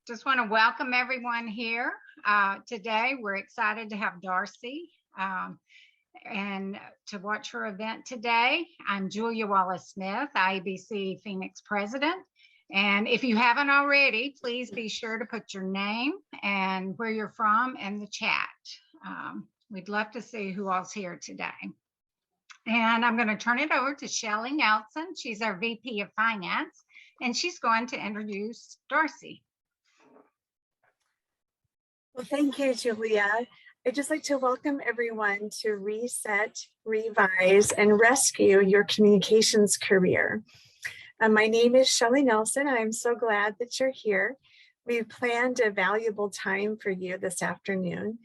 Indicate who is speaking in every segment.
Speaker 1: Just want to welcome everyone here. Today, we're excited to have Darcy and to watch her event today. I'm Julia Wallace-Smith, IABC Phoenix president. And if you haven't already, please be sure to put your name and where you're from in the chat. We'd love to see who all's here today. And I'm going to turn it over to Shelly Nelson. She's our VP of Finance, and she's going to introduce Darcy.
Speaker 2: Well, thank you, Julia. I'd just like to welcome everyone to Reset, Revise, and Rescue Your Communications Career. My name is Shelly Nelson, and I'm so glad that you're here. We've planned a valuable time for you this afternoon,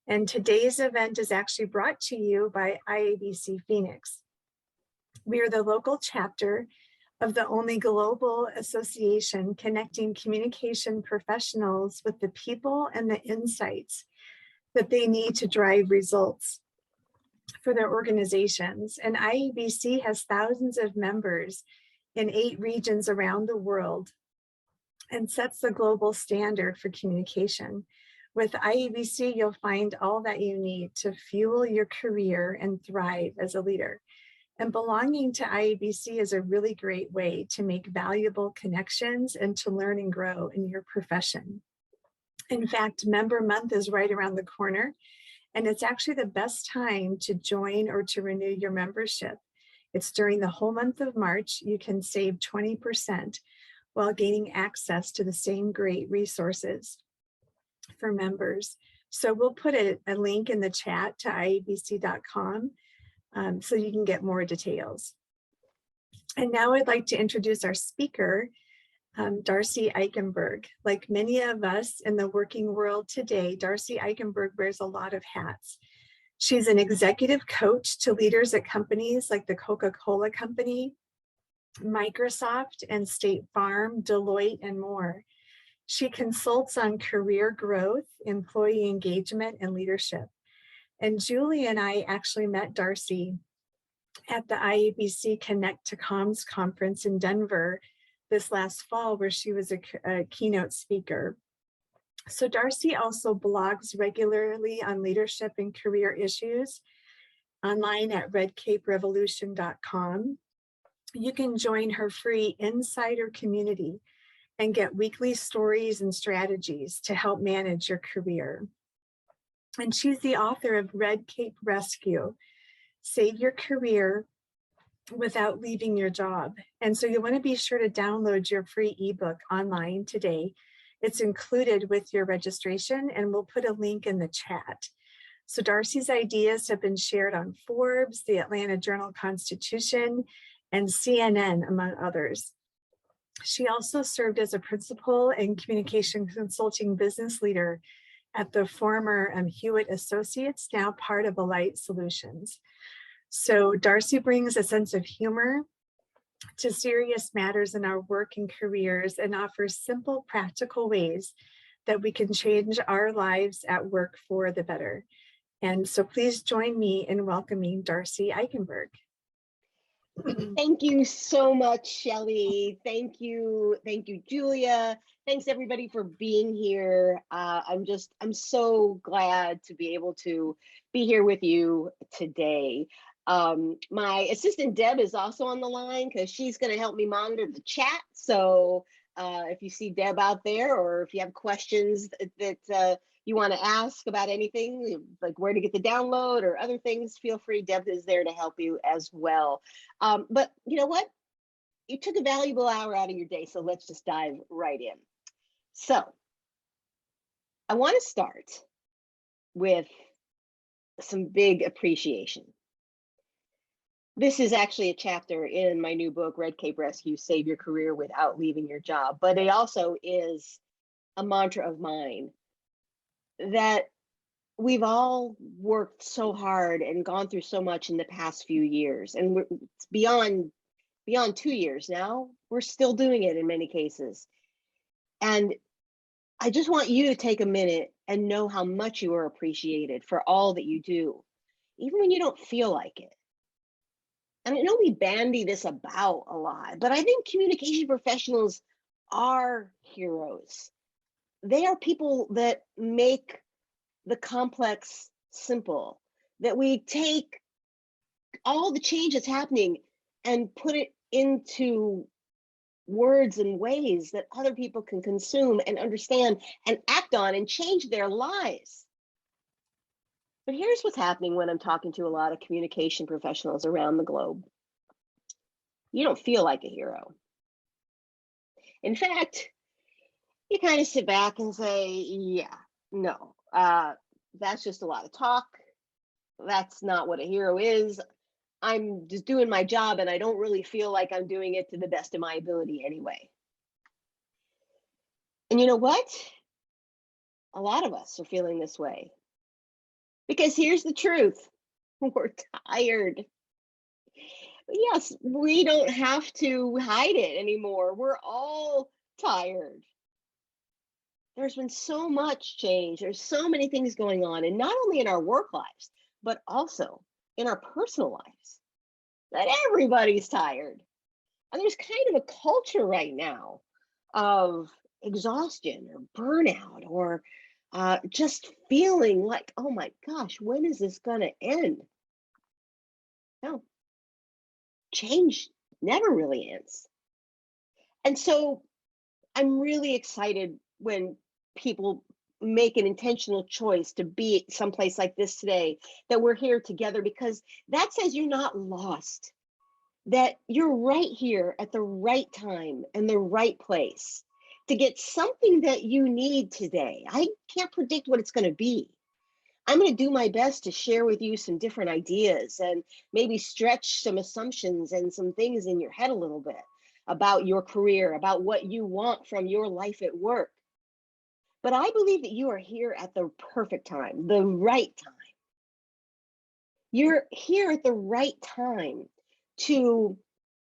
Speaker 2: and today's event is actually brought to you by IABC Phoenix. We are the local chapter of the only global association connecting communication professionals with the people and the insights that they need to drive results for their organizations. And IABC has thousands of members in 8 regions around the world and sets the global standard for communication. With IABC, you'll find all that you need to fuel your career and thrive as a leader. And belonging to IABC is a really great way to make valuable connections and to learn and grow in your profession. In fact, Member Month is right around the corner, and it's actually the best time to join or to renew your membership. It's during the whole month of March. You can save 20% while gaining access to the same great resources for members. So we'll put a link in the chat to iabc.com. So you can get more details. And now I'd like to introduce our speaker, Darcy Eikenberg. Like many of us in the working world today, Darcy Eikenberg wears a lot of hats. She's an executive coach to leaders at companies like the Coca-Cola Company, Microsoft and State Farm, Deloitte, and more. She consults on career growth, employee engagement, and leadership. And Julie and I actually met Darcy at the IABC Connect to Comms conference in Denver this last fall, where she was a keynote speaker. So Darcy also blogs regularly on leadership and career issues online at redcaperevolution.com. You can join her free insider community and get weekly stories and strategies to help manage your career. And she's the author of Red Cape Rescue, Save Your Career Without Leaving Your Job. And so you want to be sure to download your free ebook online today. It's included with your registration, and we'll put a link in the chat. So Darcy's ideas have been shared on Forbes, the Atlanta Journal-Constitution, and CNN, among others. She also served as a principal and communication consulting business leader at the former Hewitt Associates, now part of Alight Solutions. So Darcy brings a sense of humor to serious matters in our work and careers and offers simple, practical ways that we can change our lives at work for the better. And so please join me in welcoming Darcy Eikenberg.
Speaker 3: Thank you so much, Shelly. Thank you, Julia. Thanks everybody for being here. I'm so glad to be able to be here with you today. My assistant Deb is also on the line because she's going to help me monitor the chat. So if you see Deb out there, or if you have questions that you want to ask about anything, like where to get the download or other things, feel free. Deb is there to help you as well. But you know what? You took a valuable hour out of your day, so let's just dive right in. So I want to start with some big appreciation. This is actually a chapter in my new book, Red Cape Rescue, Save Your Career Without Leaving Your Job. But it also is a mantra of mine that we've all worked so hard and gone through so much in the past few years. And we're beyond 2 years now, we're still doing it in many cases. And I just want you to take a minute and know how much you are appreciated for all that you do, even when you don't feel like it. And I know we bandy this about a lot, but I think communication professionals are heroes. they are people that make the complex simple, that we take all the change that's happening and put it into words and ways that other people can consume and understand and act on and change their lives. But here's what's happening when I'm talking to a lot of communication professionals around the globe. You don't feel like a hero. In fact, you kind of sit back and say, yeah, no, that's just a lot of talk. That's not what a hero is. I'm just doing my job and I don't really feel like I'm doing it to the best of my ability anyway. And you know what? A lot of us are feeling this way. Because here's the truth. We're tired. But yes, we don't have to hide it anymore. We're all tired. There's been so much change. There's so many things going on, and not only in our work lives, but also in our personal lives, that everybody's tired. And there's kind of a culture right now of exhaustion or burnout or just feeling like, oh my gosh, when is this going to end? No, change never really ends. And so I'm really excited when people make an intentional choice to be someplace like this today, that we're here together, because that says you're not lost, that you're right here at the right time and the right place to get something that you need today. I can't predict what it's going to be. I'm going to do my best to share with you some different ideas and maybe stretch some assumptions and some things in your head a little bit about your career, about what you want from your life at work. But I believe that you are here at the perfect time, the right time. You're here at the right time to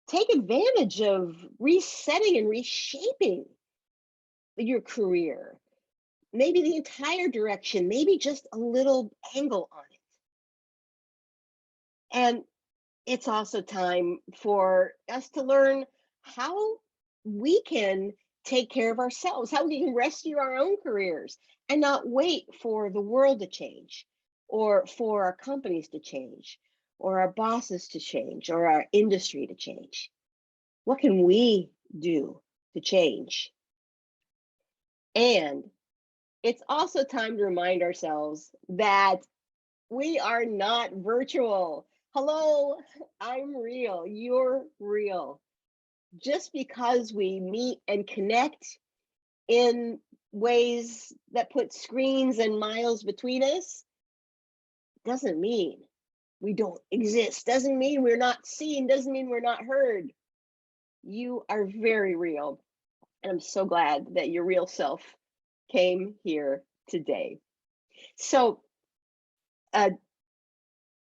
Speaker 3: take advantage of resetting and reshaping your career, maybe the entire direction, maybe just a little angle on it. And it's also time for us to learn how we can take care of ourselves, how we can rescue our own careers and not wait for the world to change, or for our companies to change, or our bosses to change, or our industry to change. What can we do to change? And it's also time to remind ourselves that we are not virtual. Hello, I'm real. You're real. Just because we meet and connect in ways that put screens and miles between us doesn't mean we don't exist, doesn't mean we're not seen, doesn't mean we're not heard. You are very real. And I'm so glad that your real self came here today. So,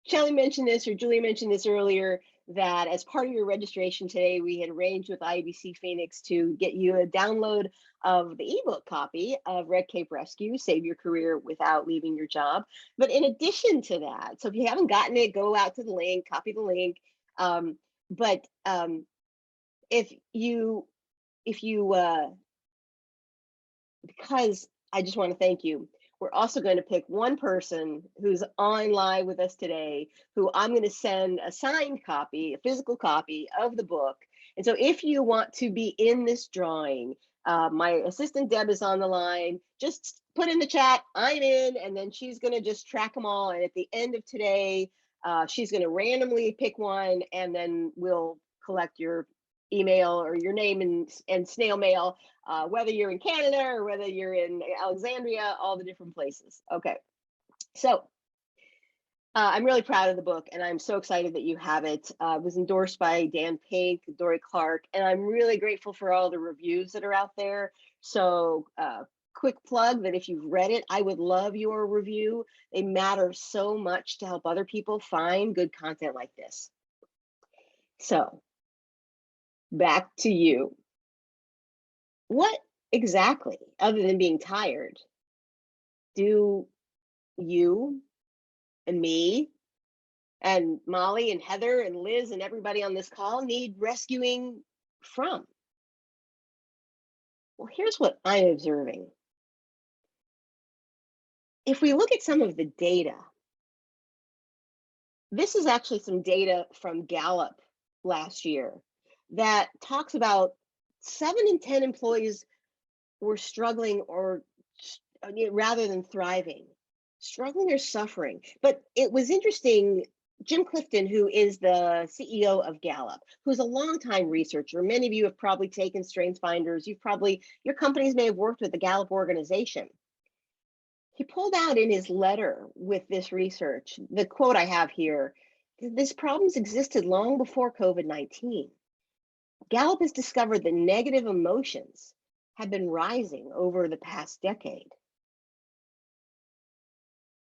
Speaker 3: Shelley mentioned this, or Julia mentioned this earlier, that as part of your registration today, we had arranged with IABC Phoenix to get you a download of the ebook copy of Red Cape Rescue, Save Your Career Without Leaving Your Job. But in addition to that, so if you haven't gotten it, go out to the link, copy the link. Because I just want to thank you, we're also going to pick one person who's on live with us today, who I'm going to send a signed copy, a physical copy of the book. And so if you want to be in this drawing, my assistant Deb is on the line. Just put in the chat, I'm in, and then she's going to just track them all. And at the end of today, she's going to randomly pick one, and then we'll collect your email or your name and snail mail, whether you're in Canada or whether you're in Alexandria, all the different places. Okay, so I'm really proud of the book, and I'm so excited that you have it. It was endorsed by Dan Pink, Dory Clark, and I'm really grateful for all the reviews that are out there. So quick plug that if you've read it, I would love your review. They matter so much to help other people find good content like this. So back to you. What exactly, other than being tired, do you and me and Molly and Heather and Liz and everybody on this call need rescuing from? Well, here's what I'm observing. if we look at some of the data, this is actually some data from Gallup last year that talks about 7 in 10 employees were struggling or rather than thriving, struggling or suffering. But it was interesting. Jim Clifton, who is the CEO of Gallup, who's a longtime researcher. Many of you have probably taken Strengths Finders. Your companies may have worked with the Gallup organization. He pulled out in his letter with this research, the quote I have here, this problem's existed long before COVID-19. Gallup has discovered that negative emotions have been rising over the past decade.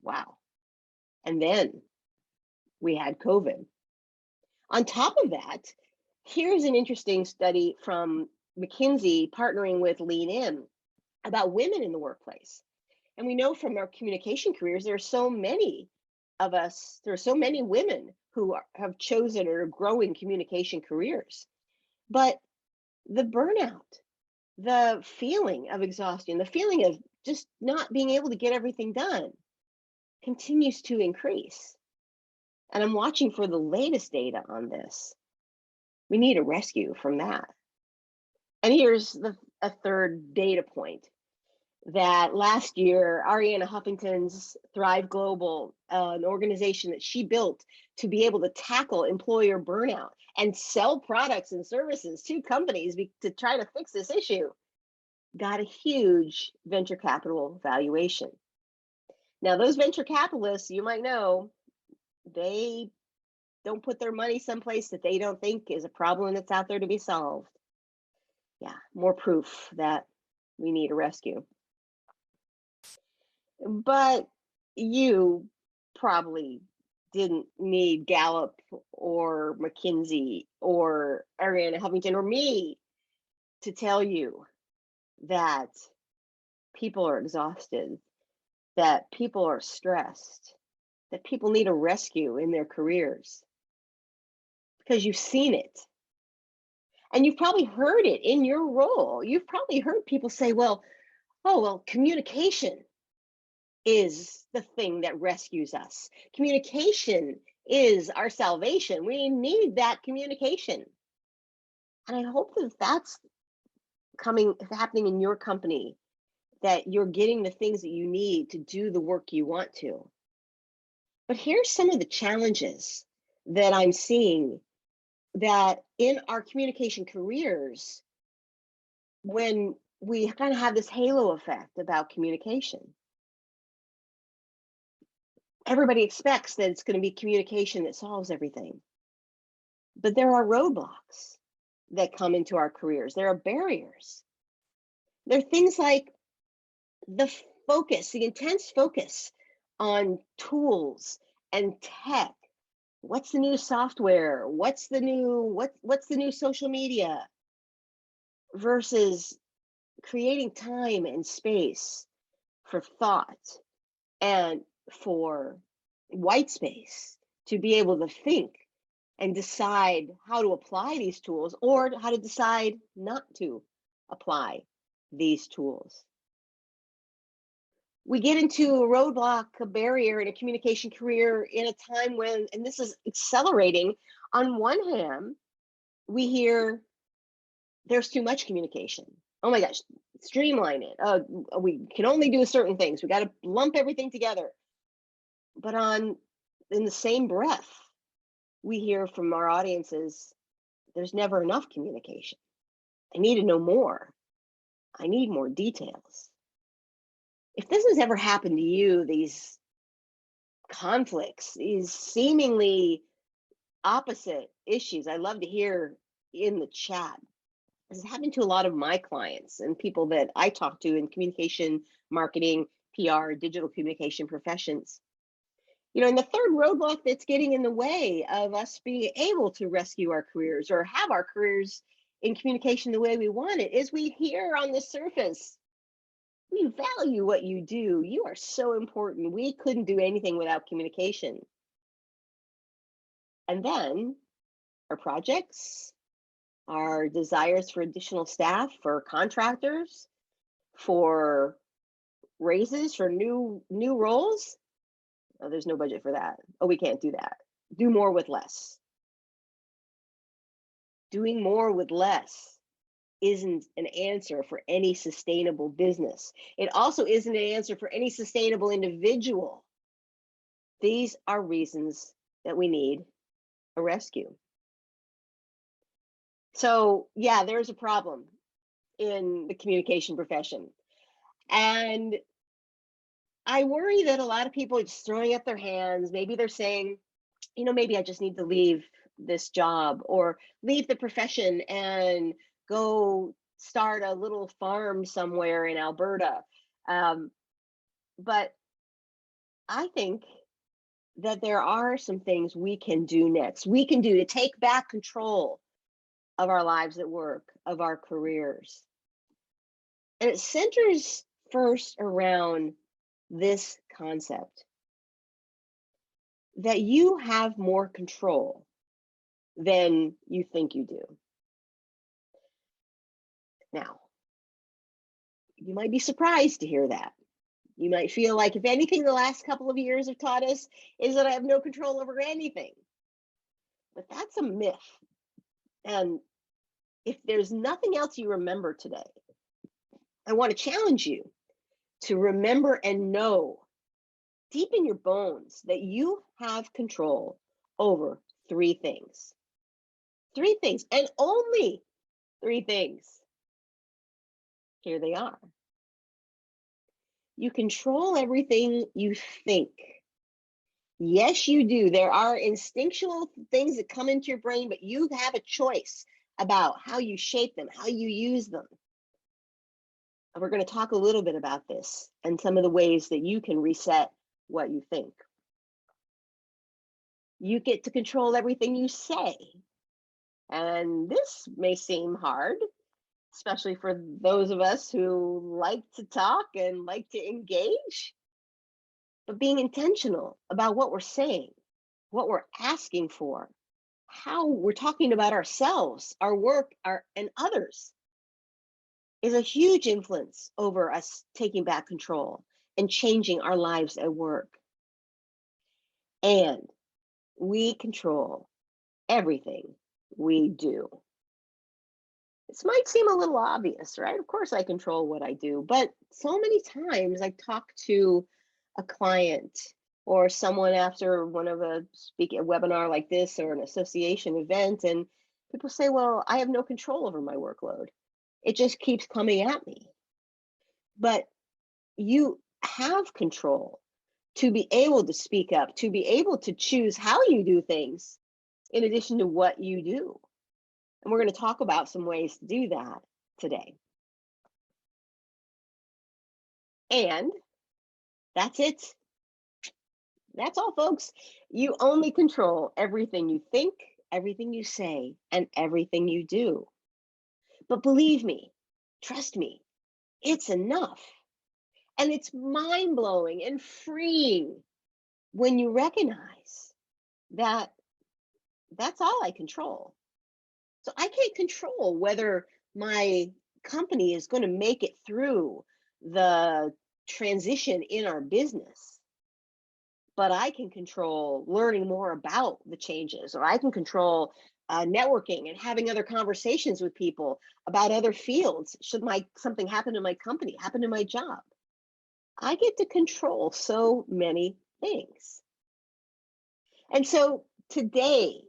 Speaker 3: Wow. And then we had COVID. On top of that, here's an interesting study from McKinsey partnering with Lean In about women in the workplace. And we know from our communication careers, there are so many of us, there are so many women who have chosen or are growing communication careers. But the burnout, the feeling of exhaustion, the feeling of just not being able to get everything done continues to increase. And I'm watching for the latest data on this. We need a rescue from that. And here's a third data point, that last year, Arianna Huffington's Thrive Global, an organization that she built to be able to tackle employer burnout and sell products and services to companies to try to fix this issue, got a huge venture capital valuation. Now, those venture capitalists, you might know, they don't put their money someplace that they don't think is a problem that's out there to be solved. Yeah, more proof that we need a rescue. But you probably didn't need Gallup or McKinsey or Arianna Huffington or me to tell you that people are exhausted, that people are stressed, that people need a rescue in their careers, because you've seen it. And you've probably heard it in your role. You've probably heard people say, well, communication is the thing that rescues us. Communication is our salvation. We need that communication. And I hope that that's happening in your company, that you're getting the things that you need to do the work you want to. But here's some of the challenges that I'm seeing that in our communication careers, when we kind of have this halo effect about communication. Everybody expects that it's going to be communication that solves everything. But there are roadblocks that come into our careers. There are barriers. There are things like the intense focus on tools and tech. What's the new software? What's the new social media? Versus creating time and space for thought and for white space to be able to think and decide how to apply these tools or how to decide not to apply these tools. We get into a roadblock, a barrier in a communication career in a time when, and this is accelerating, on one hand, we hear there's too much communication. Oh my gosh, streamline it. We can only do certain things. We got to lump everything together. But in the same breath, we hear from our audiences, there's never enough communication. I need to know more. I need more details. If this has ever happened to you, these conflicts, these seemingly opposite issues, I love to hear in the chat. This has happened to a lot of my clients and people that I talk to in communication, marketing, PR, digital communication professions. And the third roadblock that's getting in the way of us being able to rescue our careers or have our careers in communication the way we want it is we hear on the surface, we value what you do. You are so important. We couldn't do anything without communication. And then our projects, our desires for additional staff, for contractors, for raises for new roles? Oh, there's no budget for that. Oh, we can't do that. Do more with less. Doing more with less isn't an answer for any sustainable business. It also isn't an answer for any sustainable individual. These are reasons that we need a rescue. So yeah, there's a problem in the communication profession. And I worry that a lot of people are just throwing up their hands. Maybe they're saying, maybe I just need to leave this job or leave the profession and go start a little farm somewhere in Alberta. But I think that there are some things we can do next. We can do to take back control of our lives at work, of our careers. And it centers first around this concept that you have more control than you think you do. Now, you might be surprised to hear that. You might feel like, if anything, the last couple of years have taught us is that I have no control over anything. But that's a myth. And if there's nothing else you remember today, I want to challenge you to remember and know deep in your bones that you have control over three things. Three things, and only three things. Here they are. You control everything you think. Yes, you do. There are instinctual things that come into your brain, but you have a choice about how you shape them, how you use them. And we're going to talk a little bit about this and some of the ways that you can reset what you think. You get to control everything you say. And this may seem hard, especially for those of us who like to talk and like to engage. But being intentional about what we're saying, what we're asking for, how we're talking about ourselves, our work, and others is a huge influence over us taking back control and changing our lives at work. And we control everything we do. This might seem a little obvious, right? Of course I control what I do, but so many times I talk to a client or someone after one of a webinar like this or an association event, and people say, well, I have no control over my workload. It just keeps coming at me. But you have control to be able to speak up, to be able to choose how you do things in addition to what you do. And we're going to talk about some ways to do that today. And that's it. That's all, folks. You only control everything you think, everything you say, and everything you do. But believe me, trust me, it's enough. And it's mind-blowing and freeing when you recognize that that's all I control. So I can't control whether my company is going to make it through the transition in our business. But I can control learning more about the changes, or I can control networking and having other conversations with people about other fields. Should something happen to my company, happen to my job, I get to control so many things. And so today,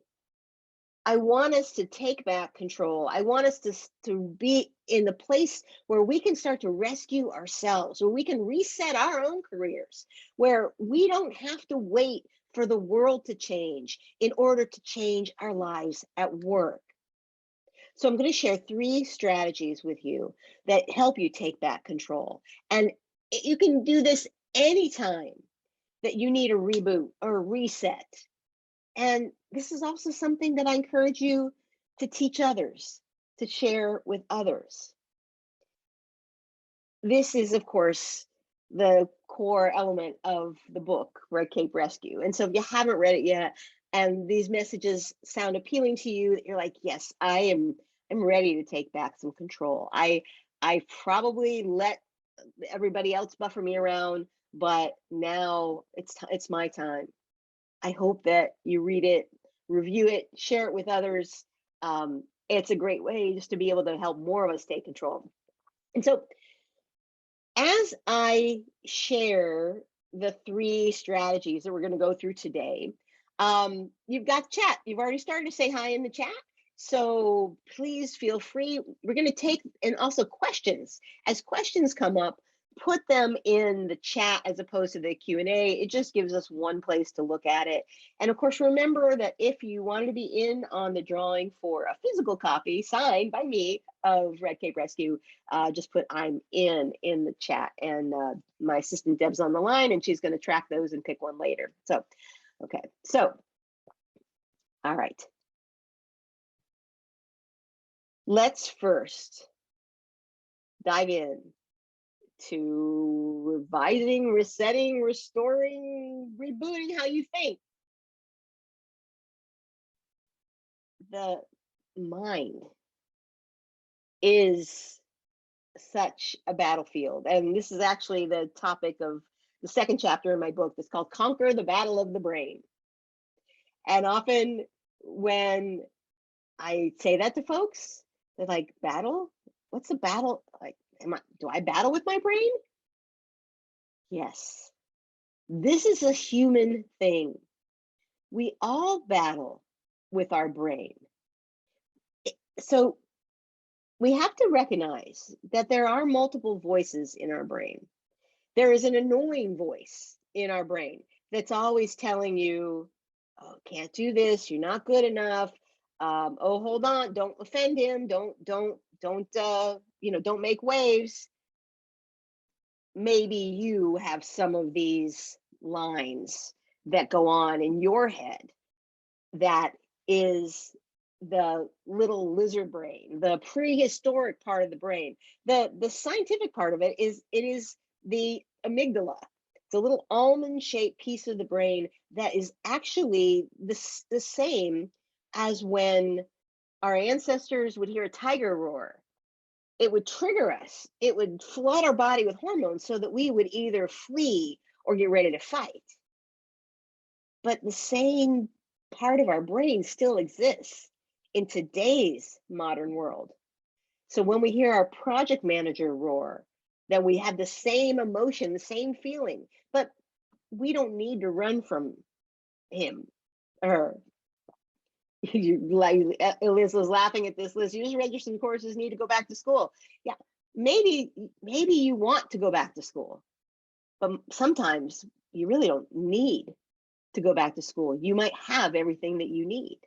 Speaker 3: I want us to take back control. I want us to be in the place where we can start to rescue ourselves, where we can reset our own careers, where we don't have to wait for the world to change in order to change our lives at work. So I'm going to share 3 strategies with you that help you take back control. And you can do this anytime that you need a reboot or a reset. And this is also something that I encourage you to teach others, to share with others. This is, of course, the core element of the book, Red Cape Rescue. And so if you haven't read it yet, and these messages sound appealing to you, you're like, yes, I'm ready to take back some control. I probably let everybody else buffer me around, but now it's my time. I hope that you read it, review it, share it with others. It's a great way just to be able to help more of us take control. And so as I share the 3 strategies that we're going to go through today, you've got chat. You've already started to say hi in the chat. So please feel free. We're going to take, and also questions. As questions come up, put them in the chat as opposed to the Q&A. It just gives us one place to look at it. And of course, remember that if you wanted to be in on the drawing for a physical copy signed by me of Red Cape Rescue, just put "I'm in" the chat. And my assistant Deb's on the line, and she's going to track those and pick one later. So, okay. So, all right. Let's first dive in to revising, resetting, restoring, rebooting how you think. The mind is such a battlefield. And this is actually the topic of the 2nd chapter in my book. It's called Conquer the Battle of the Brain. And often when I say that to folks, they're like, battle? What's a battle? Like, do I battle with my brain? Yes. This is a human thing. We all battle with our brain. So we have to recognize that there are multiple voices in our brain. There is an annoying voice in our brain that's always telling you, oh, can't do this, you're not good enough. Oh, hold on, don't offend him, don't make waves. Maybe you have some of these lines that go on in your head. That is the little lizard brain, the prehistoric part of the brain. The scientific part of it is the amygdala. It's a little almond-shaped piece of the brain that is actually the same as when our ancestors would hear a tiger roar. It would trigger us. It would flood our body with hormones so that we would either flee or get ready to fight. But the same part of our brain still exists in today's modern world. So when we hear our project manager roar, then we have the same emotion, the same feeling, but we don't need to run from him or like Liz was laughing at this. Liz, you just registered some courses, need to go back to school. Yeah, maybe you want to go back to school, but sometimes you really don't need to go back to school. You might have everything that you need.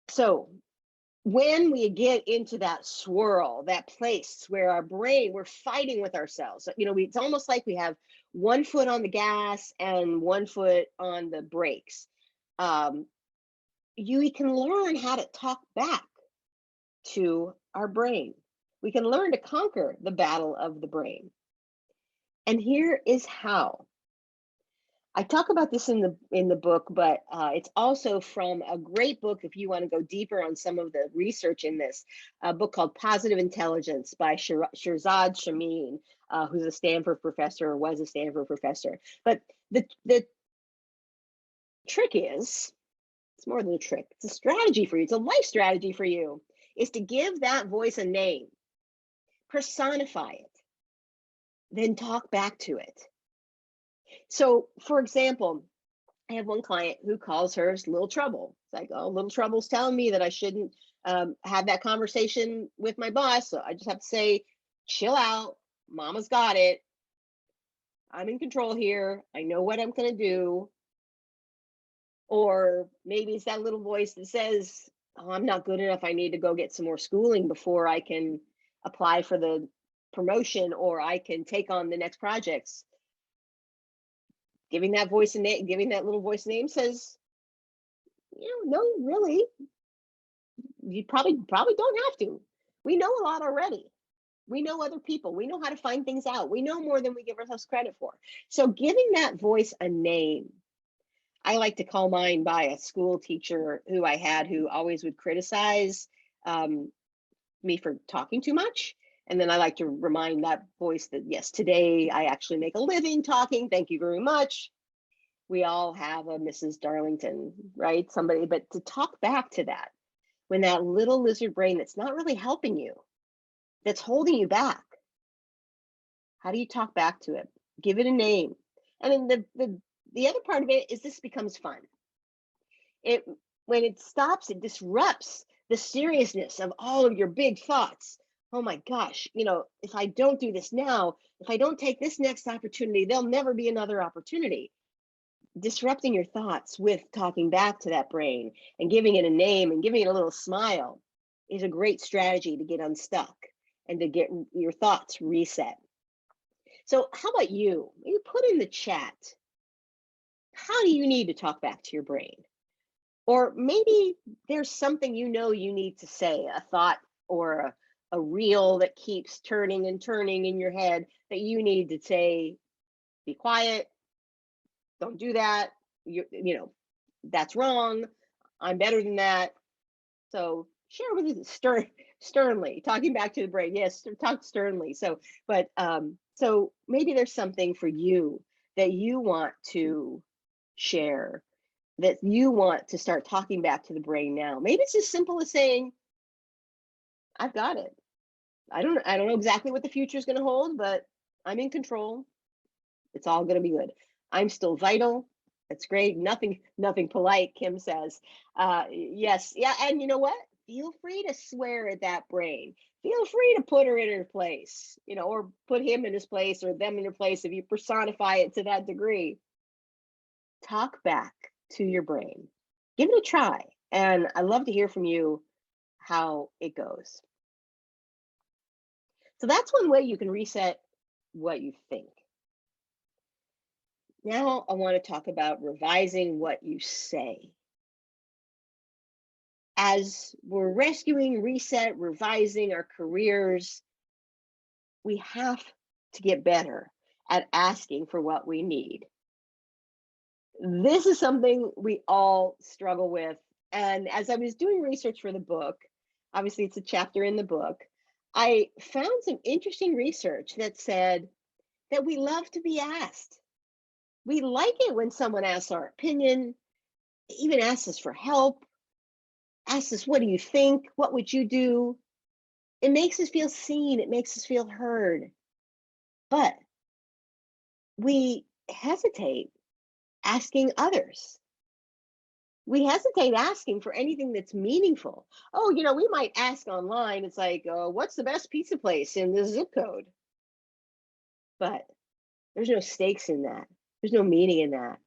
Speaker 3: So when we get into that swirl, that place where our brain, we're fighting with ourselves. It's almost like we have one foot on the gas and one foot on the brakes. We can learn how to talk back to our brain. We can learn to conquer the battle of the brain. And here is how. I talk about this in the book, but it's also from a great book if you want to go deeper on some of the research in this, a book called Positive Intelligence by Shirzad Chamine, who's a Stanford professor or was a Stanford professor. But the trick is, it's more than a trick, it's a strategy for you, it's a life strategy for you, is to give that voice a name, personify it, then talk back to it. So, for example, I have one client who calls hers Little Trouble. It's like, oh, Little Trouble's telling me that I shouldn't have that conversation with my boss. So I just have to say, chill out. Mama's got it. I'm in control here. I know what I'm going to do. Or maybe it's that little voice that says, oh, I'm not good enough. I need to go get some more schooling before I can apply for the promotion or I can take on the next projects. Giving that voice a name, giving that little voice a name says, no, really, you probably don't have to. We know a lot already. We know other people. We know how to find things out. We know more than we give ourselves credit for. So giving that voice a name, I like to call mine by a school teacher who I had who always would criticize me for talking too much. And then I like to remind that voice that, yes, today I actually make a living talking. Thank you very much. We all have a Mrs. Darlington, right? Somebody, but to talk back to that, when that little lizard brain that's not really helping you, that's holding you back, how do you talk back to it? Give it a name. And then the other part of it is this becomes fun. When it stops, it disrupts the seriousness of all of your big thoughts. Oh my gosh, if I don't do this now, if I don't take this next opportunity, there'll never be another opportunity. Disrupting your thoughts with talking back to that brain and giving it a name and giving it a little smile is a great strategy to get unstuck and to get your thoughts reset. So how about you? You put in the chat, how do you need to talk back to your brain? Or maybe there's something you need to say, a thought or a reel that keeps turning and turning in your head that you need to say, be quiet, don't do that, that's wrong, I'm better than that. So share with it sternly, talking back to the brain. Yes, talk sternly. So maybe there's something for you that you want to share, that you want to start talking back to the brain now. Maybe it's as simple as saying, I've got it. I don't know exactly what the future is going to hold, but I'm in control. It's all going to be good. I'm still vital. That's great. Nothing polite, Kim says. Yes. Yeah. And you know what? Feel free to swear at that brain. Feel free to put her in her place, or put him in his place or them in their place if you personify it to that degree. Talk back to your brain. Give it a try. And I'd love to hear from you how it goes. So that's one way you can reset what you think. Now I want to talk about revising what you say. As we're rescuing, revising our careers, we have to get better at asking for what we need. This is something we all struggle with. And as I was doing research for the book, obviously it's a chapter in the book, I found some interesting research that said that we love to be asked. We like it when someone asks our opinion, even asks us for help, asks us, what do you think? What would you do? It makes us feel seen. It makes us feel heard. But we hesitate asking others. We hesitate asking for anything that's meaningful. Oh, we might ask online. It's like, what's the best pizza place in this zip code? But there's no stakes in that. There's no meaning in that.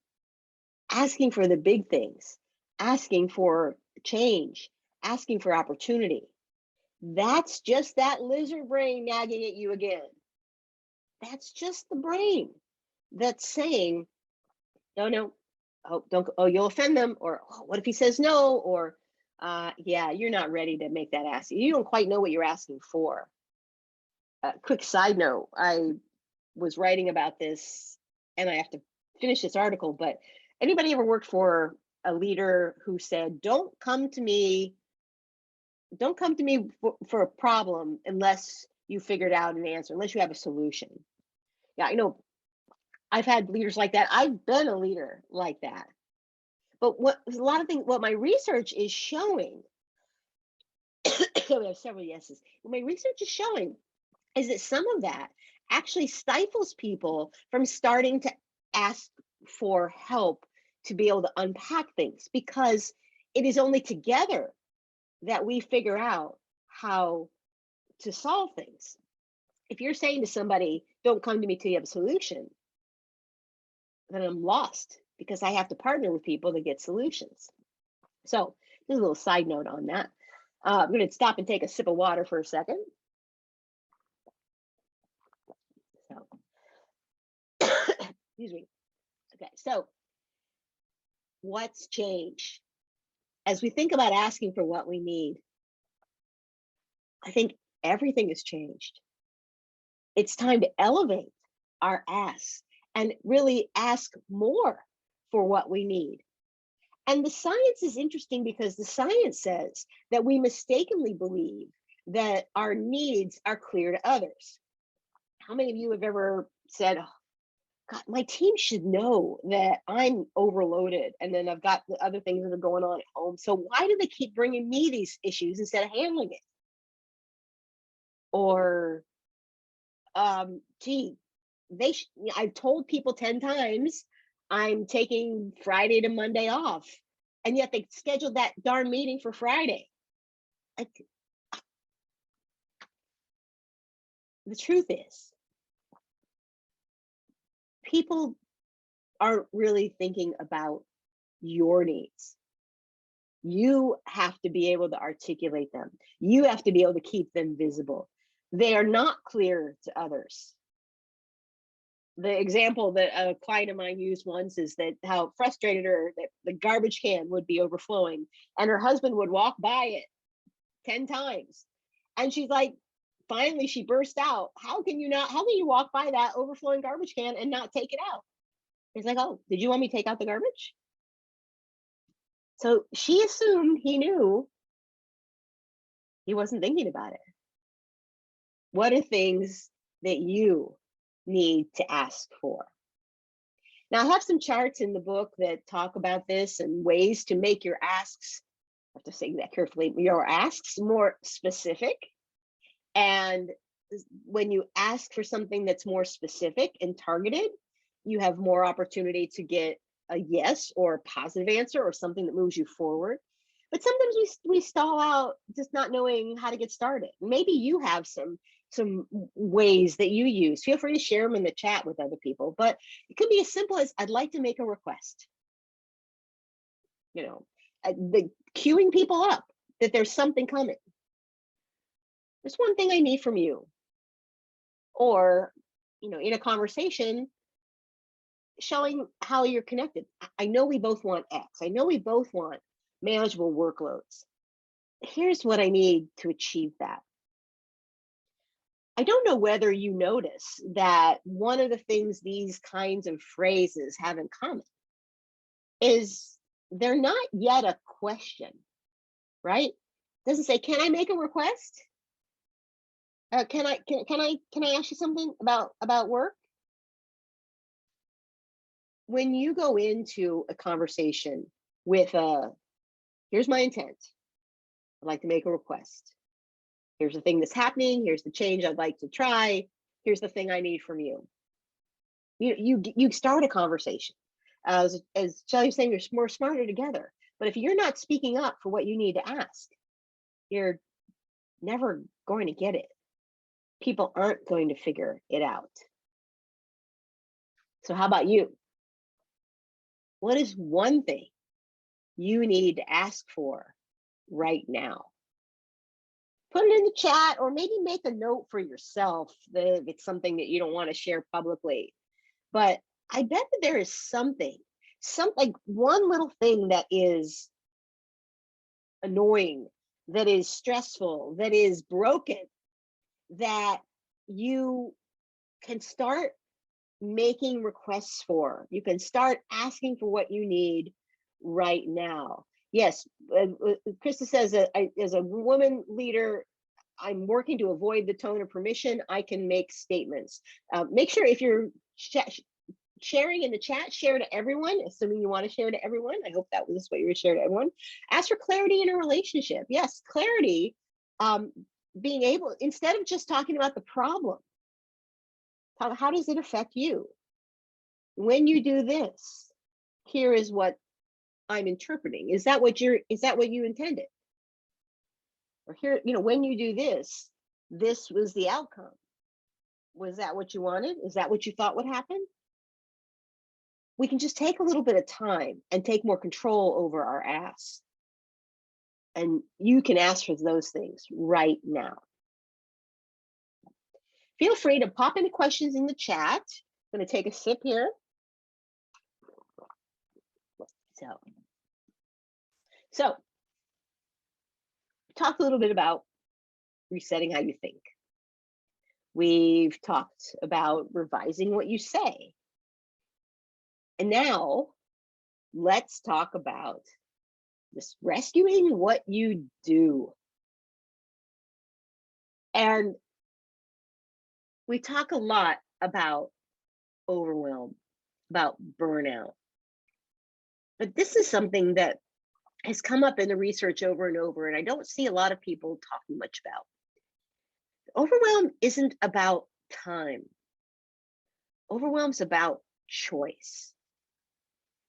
Speaker 3: Asking for the big things, asking for change, asking for opportunity. That's just that lizard brain nagging at you again. That's just the brain that's saying, no, you'll offend them, or what if he says no, or yeah, you're not ready to make that ask. You don't quite know what you're asking for. Quick side note, I was writing about this and I have to finish this article, but anybody ever worked for a leader who said, don't come to me for a problem unless you figured out an answer, unless you have a solution? Yeah, I know I've had leaders like that. I've been a leader like that. But what my research is showing, we have several yeses. What my research is showing is that some of that actually stifles people from starting to ask for help to be able to unpack things, because it is only together that we figure out how to solve things. If you're saying to somebody, don't come to me till you have a solution, then I'm lost, because I have to partner with people to get solutions. So just a little side note on that. I'm going to stop and take a sip of water for a second. So, excuse me. Okay, so what's changed? As we think about asking for what we need, I think everything has changed. It's time to elevate our ask and really ask more for what we need. And the science is interesting, because the science says that we mistakenly believe that our needs are clear to others. How many of you have ever said, oh, God, my team should know that I'm overloaded and then I've got the other things that are going on at home. So why do they keep bringing me these issues instead of handling it? Or, gee, I've told people 10 times I'm taking Friday to Monday off, and yet they scheduled that darn meeting for Friday. The truth is, people aren't really thinking about your needs. You have to be able to articulate them. You have to be able to keep them visible. They are not clear to others. The example that a client of mine used once is that how frustrated her that the garbage can would be overflowing and her husband would walk by it 10 times. And she's like, finally she burst out, how can you walk by that overflowing garbage can and not take it out? He's like, oh, did you want me to take out the garbage? So she assumed he knew. He wasn't thinking about it. What are things that you need to ask for? Now, I have some charts in the book that talk about this and ways to make your asks, I have to say that carefully, your asks more specific. And when you ask for something that's more specific and targeted, you have more opportunity to get a yes or a positive answer or something that moves you forward. But sometimes we stall out just not knowing how to get started. Maybe you have some ways that you use. Feel free to share them in the chat with other people, but it could be as simple as, I'd like to make a request. The queuing people up that there's something coming. There's one thing I need from you. Or, in a conversation, showing how you're connected. I know we both want X. I know we both want manageable workloads. Here's what I need to achieve that. I don't know whether you notice that one of the things these kinds of phrases have in common is they're not yet a question, right? It doesn't say, can I make a request? Can I ask you something about work? When you go into a conversation with here's my intent. I'd like to make a request. Here's the thing that's happening. Here's the change I'd like to try. Here's the thing I need from you. You start a conversation. As Shelley was saying, you're more smarter together. But if you're not speaking up for what you need to ask, you're never going to get it. People aren't going to figure it out. So how about you? What is one thing you need to ask for right now? Put it in the chat, or maybe make a note for yourself that it's something that you don't want to share publicly. But I bet that there is something, one little thing that is annoying, that is stressful, that is broken, that you can start making requests for. You can start asking for what you need right now. Yes, Krista says that as a woman leader, I'm working to avoid the tone of permission. I can make statements. Make sure if you're sharing in the chat, share to everyone, assuming you want to share to everyone. I hope that was what you were sharing to everyone. Ask for clarity in a relationship. Yes, clarity, being able, instead of just talking about the problem, how does it affect you? When you do this, here is what I'm interpreting. Is that what you intended? Or here, when you do this, this was the outcome. Was that what you wanted? Is that what you thought would happen? We can just take a little bit of time and take more control over our asks. And you can ask for those things right now. Feel free to pop any questions in the chat. I'm going to take a sip here. So talk a little bit about resetting how you think. We've talked about revising what you say. And now let's talk about this rescuing what you do. And we talk a lot about overwhelm, about burnout. But this is something that has come up in the research over and over, and I don't see a lot of people talking much about. Overwhelm isn't about time. Overwhelm's about choice.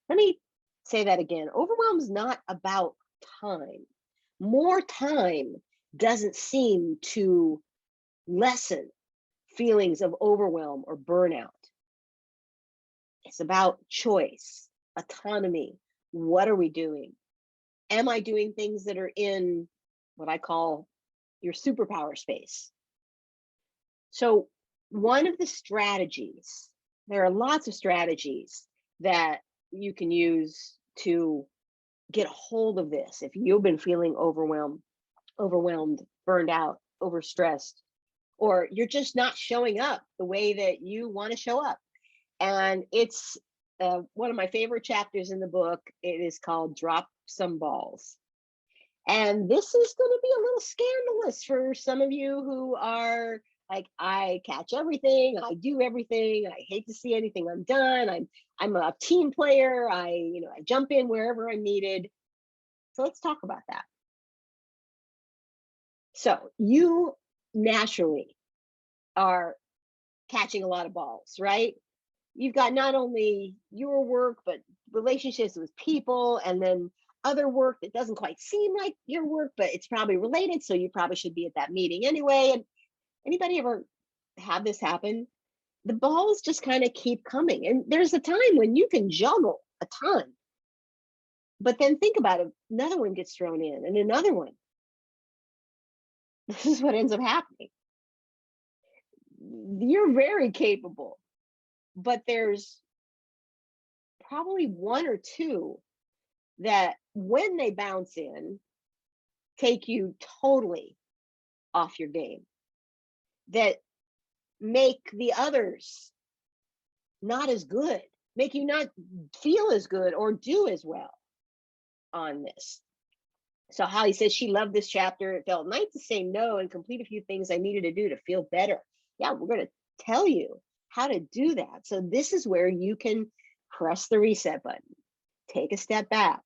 Speaker 3: Let me say that again. Overwhelm's not about time. More time doesn't seem to lessen feelings of overwhelm or burnout. It's about choice, autonomy. What are we doing? Am I doing things that are in what I call your superpower space? So one of the strategies, there are lots of strategies that you can use to get a hold of this. If you've been feeling overwhelmed, burned out, overstressed, or you're just not showing up the way that you want to show up. And it's one of my favorite chapters in the book. It is called Drop Some Balls. And this is going to be a little scandalous for some of you who are like, I catch everything, I do everything, I hate to see anything undone, I'm a team player, I jump in wherever I'm needed. So let's talk about that. So you naturally are catching a lot of balls, right? You've got not only your work, but relationships with people, and then other work that doesn't quite seem like your work, but it's probably related. So you probably should be at that meeting anyway. And anybody ever have this happen? The balls just kind of keep coming. And there's a time when you can juggle a ton. But then think about it, another one gets thrown in and another one. This is what ends up happening. You're very capable, but there's probably one or two that when they bounce in, take you totally off your game, that make the others not as good, make you not feel as good or do as well on this. So Holly says she loved this chapter. It felt nice to say no and complete a few things I needed to do to feel better. Yeah, we're going to tell you how to do that. So this is where you can press the reset button, take a step back.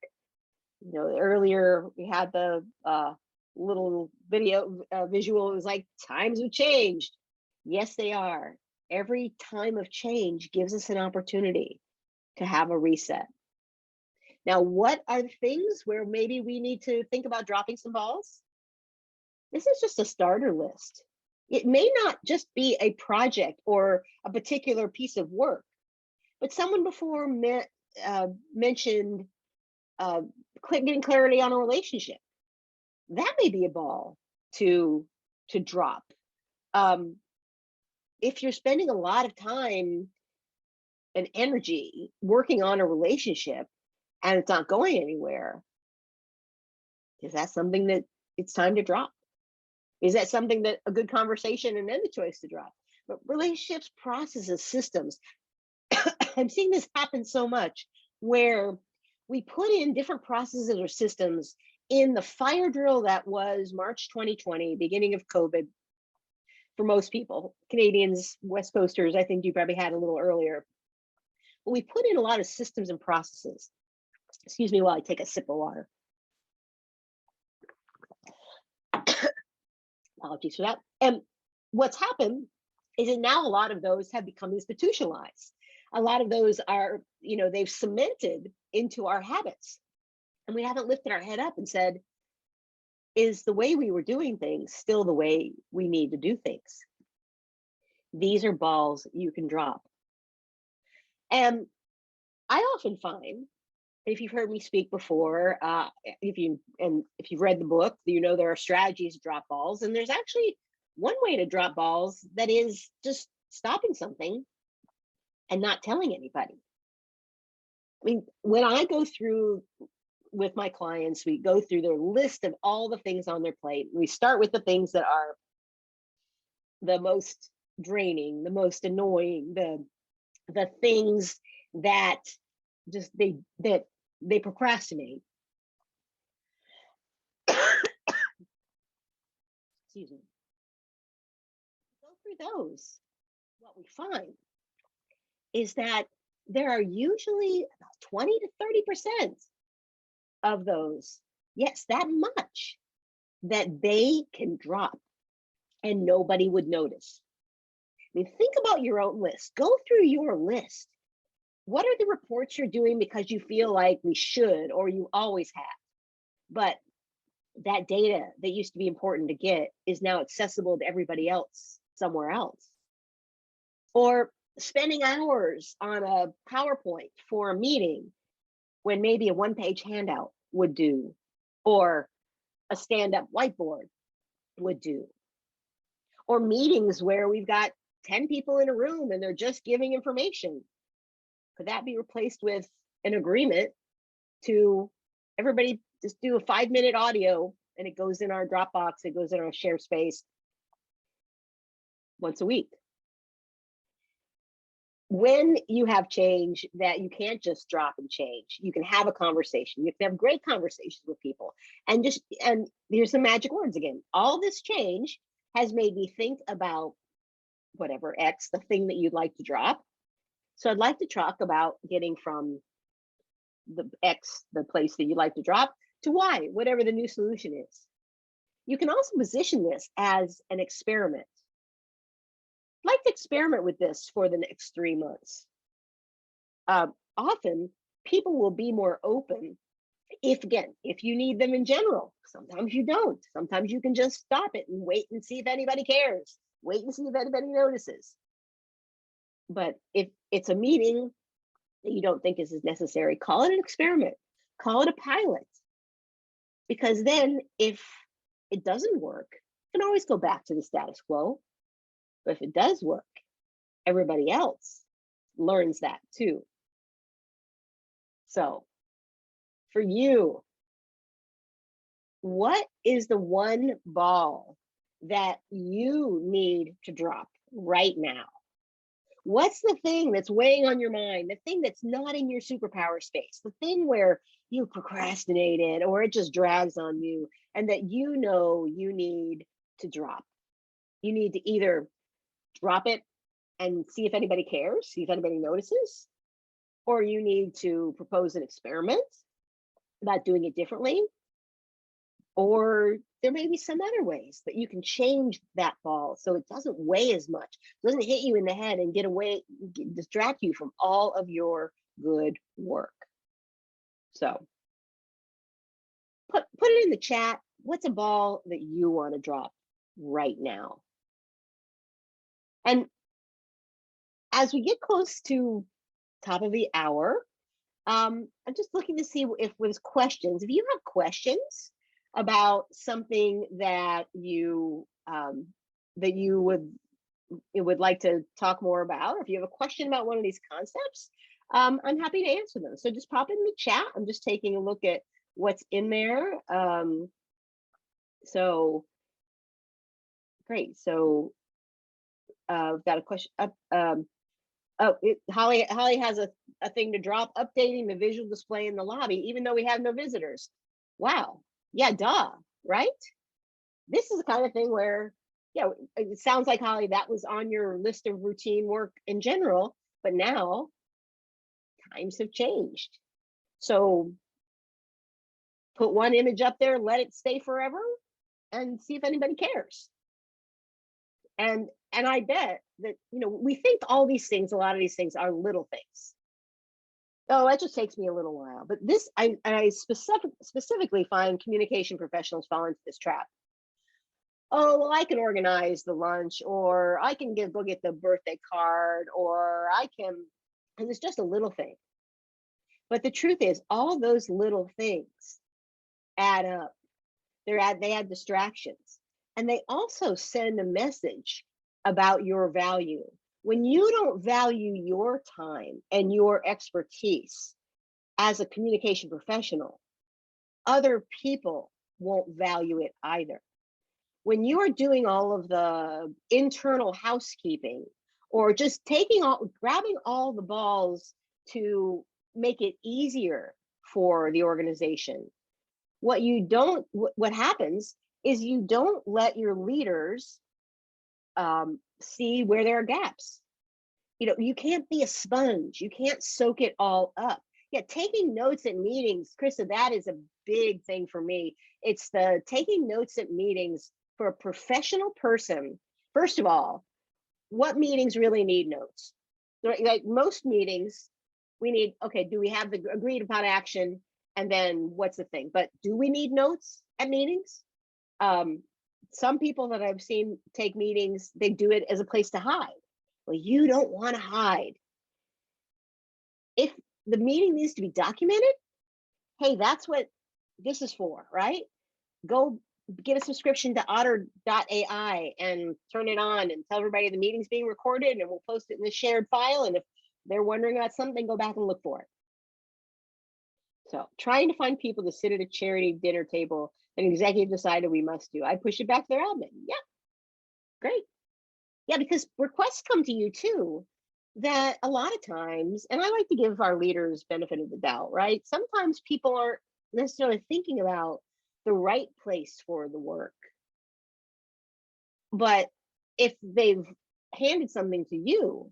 Speaker 3: Earlier we had the little video visual. It was like, times have changed. Yes, they are. Every time of change gives us an opportunity to have a reset. Now, what are the things where maybe we need to think about dropping some balls? This is just a starter list. It may not just be a project or a particular piece of work, but someone before mentioned getting clarity on a relationship. That may be a ball to drop. If you're spending a lot of time and energy working on a relationship and it's not going anywhere, is that something that it's time to drop? Is that something that a good conversation and then the choice to drop? But relationships, processes, systems. I'm seeing this happen so much where we put in different processes or systems in the fire drill that was March 2020, beginning of COVID. For most people, Canadians, West Coasters, I think you probably had a little earlier. But we put in a lot of systems and processes. Excuse me while I take a sip of water. Apologies for that. And what's happened is that now a lot of those have become institutionalized. A lot of those are, they've cemented into our habits. And we haven't lifted our head up and said, is the way we were doing things still the way we need to do things? These are balls you can drop. And I often find, if you've heard me speak before, if you've read the book, there are strategies to drop balls. And there's actually one way to drop balls that is just stopping something and not telling anybody. I mean, when I go through with my clients, we go through their list of all the things on their plate. We start with the things that are the most draining, the most annoying, the things that just they procrastinate. Excuse me. those, what we find is that there are usually about 20 to 30% of those, yes, that much, that they can drop and nobody would notice. I mean, think about your own list. Go through your list. What are the reports you're doing because you feel like we should, or you always have? But that data that used to be important to get is now accessible to everybody else somewhere else. Or spending hours on a PowerPoint for a meeting when maybe a one-page handout would do, or a stand-up whiteboard would do. Or meetings where we've got 10 people in a room and they're just giving information. Could that be replaced with an agreement to everybody just do a 5-minute audio, and it goes in our Dropbox, it goes in our share space once a week? When you have change that you can't just drop and change, you can have a conversation. You can have great conversations with people. And here's some magic words again. All this change has made me think about whatever X, the thing that you'd like to drop. So I'd like to talk about getting from the X, the place that you'd like to drop, to Y, whatever the new solution is. You can also position this as an experiment. I'd like to experiment with this for the next 3 months. Often people will be more open if you need them in general. Sometimes you don't. Sometimes you can just stop it and wait and see if anybody cares. Wait and see if anybody notices. But if it's a meeting that you don't think is necessary, call it an experiment. Call it a pilot. Because then if it doesn't work, you can always go back to the status quo. But if it does work, everybody else learns that too. So for you, what is the one ball that you need to drop right now? What's the thing that's weighing on your mind? The thing that's not in your superpower space, the thing where you procrastinated or it just drags on you, and that you know you need to drop. You need to either drop it and see if anybody cares, see if anybody notices, or you need to propose an experiment about doing it differently, or there may be some other ways that you can change that ball so it doesn't weigh as much, doesn't hit you in the head and distract you from all of your good work. So put it in the chat. What's a ball that you want to drop right now? And as we get close to top of the hour, I'm just looking to see if there's questions. If you have questions about something that you would like to talk more about, or if you have a question about one of these concepts, I'm happy to answer them. So just pop it in the chat. I'm just taking a look at what's in there. So great. So I've got a question up. Holly has a thing to drop, updating the visual display in the lobby, even though we have no visitors. Wow. Yeah, duh, right? This is the kind of thing where, yeah, it sounds like, Holly, that was on your list of routine work in general, but now times have changed. So put one image up there, let it stay forever, and see if anybody cares. And I bet that, we think a lot of these things are little things. Oh, that just takes me a little while. But this, I specifically find communication professionals fall into this trap. Oh, well, I can organize the lunch, or I can go get the birthday card, or and it's just a little thing. But the truth is, all those little things add up. They add distractions. And they also send a message about your value. When you don't value your time and your expertise as a communication professional, other people won't value it either. When you are doing all of the internal housekeeping, or just grabbing all the balls to make it easier for the organization, what happens is you don't let your leaders see where there are gaps. You can't be a sponge. You can't soak it all up. Yeah, taking notes at meetings, Krista, that is a big thing for me. It's the taking notes at meetings for a professional person. First of all, what meetings really need notes? Like most meetings, we need, okay, do we have the agreed upon action? And then what's the thing? But do we need notes at meetings? Some people that I've seen take meetings, they do it as a place to hide. Well, you don't want to hide. If the meeting needs to be documented, hey, that's what this is for, right? Go get a subscription to otter.ai and turn it on and tell everybody the meeting's being recorded, and we'll post it in the shared file. And if they're wondering about something, go back and look for it. So trying to find people to sit at a charity dinner table, an executive decided we must do. I push it back to their admin. Yeah, great. Yeah, because requests come to you too, that a lot of times, and I like to give our leaders benefit of the doubt, right? Sometimes people aren't necessarily thinking about the right place for the work. But if they've handed something to you,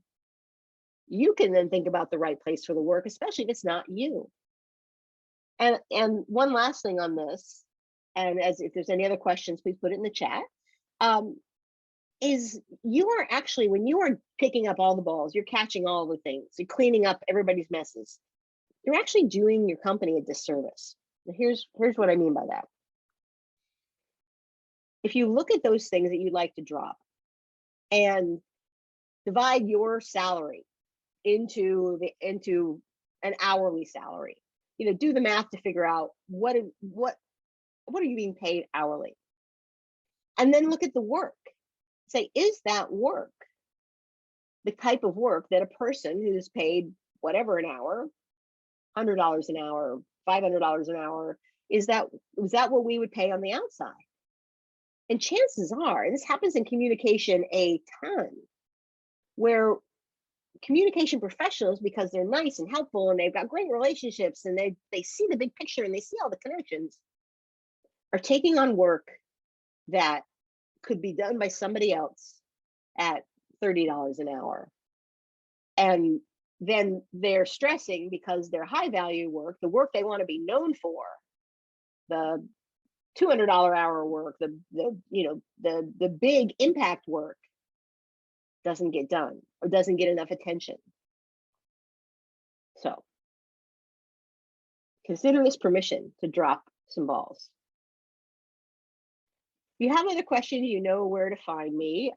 Speaker 3: you can then think about the right place for the work, especially if it's not you. And one last thing on this, and as if there's any other questions, please put it in the chat. Is you are actually, when you are picking up all the balls, you're catching all the things, you're cleaning up everybody's messes, you're actually doing your company a disservice. Here's what I mean by that. If you look at those things that you'd like to drop and divide your salary into an hourly salary, do the math to figure out what are you being paid hourly, and then look at the work. Say, is that work the type of work that a person who's paid whatever an hour, $100 an hour, $500 an hour, is that what we would pay on the outside? And chances are, and this happens in communication a ton, where communication professionals, because they're nice and helpful and they've got great relationships and they see the big picture and they see all the connections, are taking on work that could be done by somebody else at $30 an hour. And then they're stressing because their high value work, the work they want to be known for, the $200 hour work, the big impact work, doesn't get done or doesn't get enough attention. So consider this permission to drop some balls. If you have other questions, you know where to find me.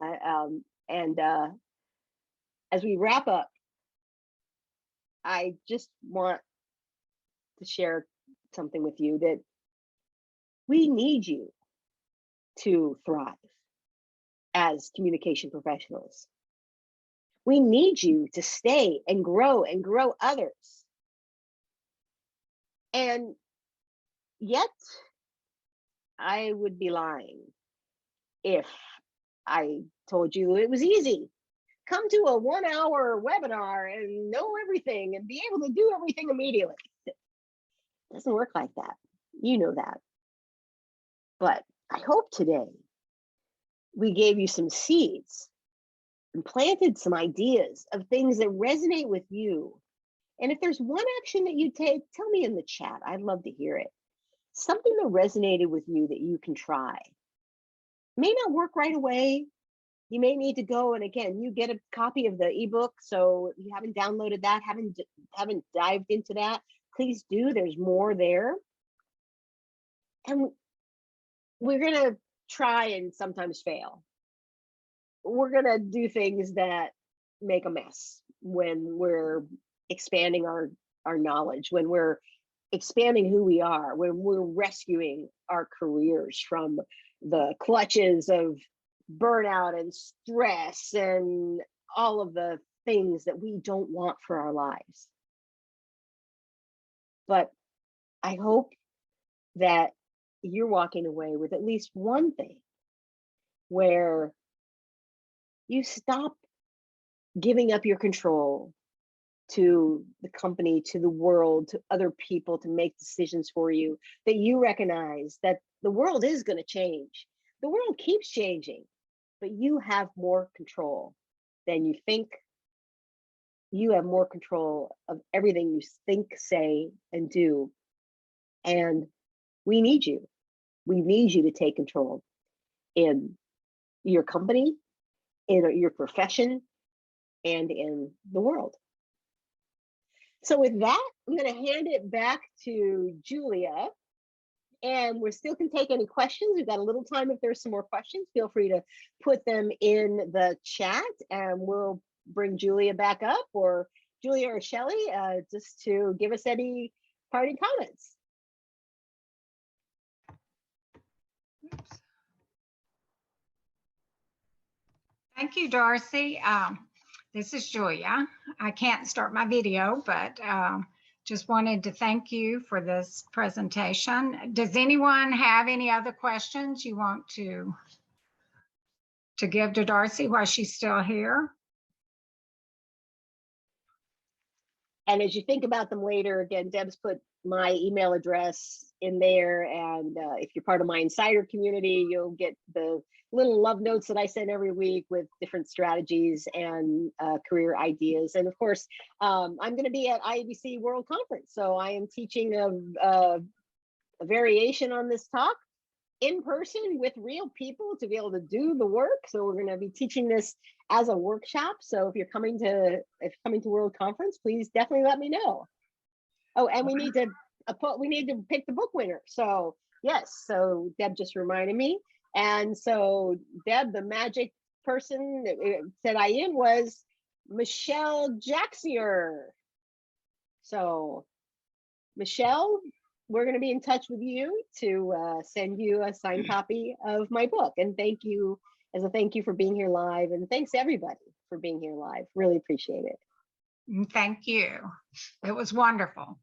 Speaker 3: As we wrap up, I just want to share something with you, that we need you to thrive as communication professionals. We need you to stay and grow others. And yet, I would be lying if I told you it was easy. Come to a 1-hour webinar and know everything and be able to do everything immediately. It doesn't work like that. You know that. But I hope today we gave you some seeds and planted some ideas of things that resonate with you. And if there's one action that you take, tell me in the chat. I'd love to hear it. Something that resonated with you that you can try. May not work right away. You may need to go, and again, you get a copy of the ebook. So if you haven't downloaded that, haven't dived into that, please do. There's more there. And we're gonna try and sometimes fail. We're gonna do things that make a mess when we're expanding our knowledge, when we're expanding who we are, when we're rescuing our careers from the clutches of burnout and stress and all of the things that we don't want for our lives. But I hope that you're walking away with at least one thing where you stop giving up your control to the company, to the world, to other people to make decisions for you, that you recognize that the world is going to change. The world keeps changing. but you have more control than you think. You have more control of everything you think, say, and do. And we need you. We need you to take control in your company, in your profession, and in the world. So with that, I'm going to hand it back to Julia. And we still can take any questions. We've got a little time. If there's some more questions, feel free to put them in the chat and we'll bring Julia back up, or Julia or Shelley, just to give us any parting comments.
Speaker 1: Thank you, Darcy. This is Julia. I can't start my video, but just wanted to thank you for this presentation. Does anyone have any other questions you want to give to Darcy while she's still here?
Speaker 3: And as you think about them later, again, Deb's put my email address in there. And if you're part of my insider community, you'll get the little love notes that I send every week with different strategies and career ideas. And of course, I'm going to be at IABC World Conference. So I am teaching a variation on this talk in person with real people to be able to do the work. So we're going to be teaching this as a workshop. So if you're coming to World Conference, please definitely let me know. Oh, and we need to pick the book winner. So yes, so Deb just reminded me. And so Deb, the magic person that I am was Michelle Jaxier. So Michelle, we're going to be in touch with you to send you a signed copy of my book. And thank you, as a thank you for being here live. And thanks everybody for being here live. Really appreciate it.
Speaker 1: Thank you. It was wonderful.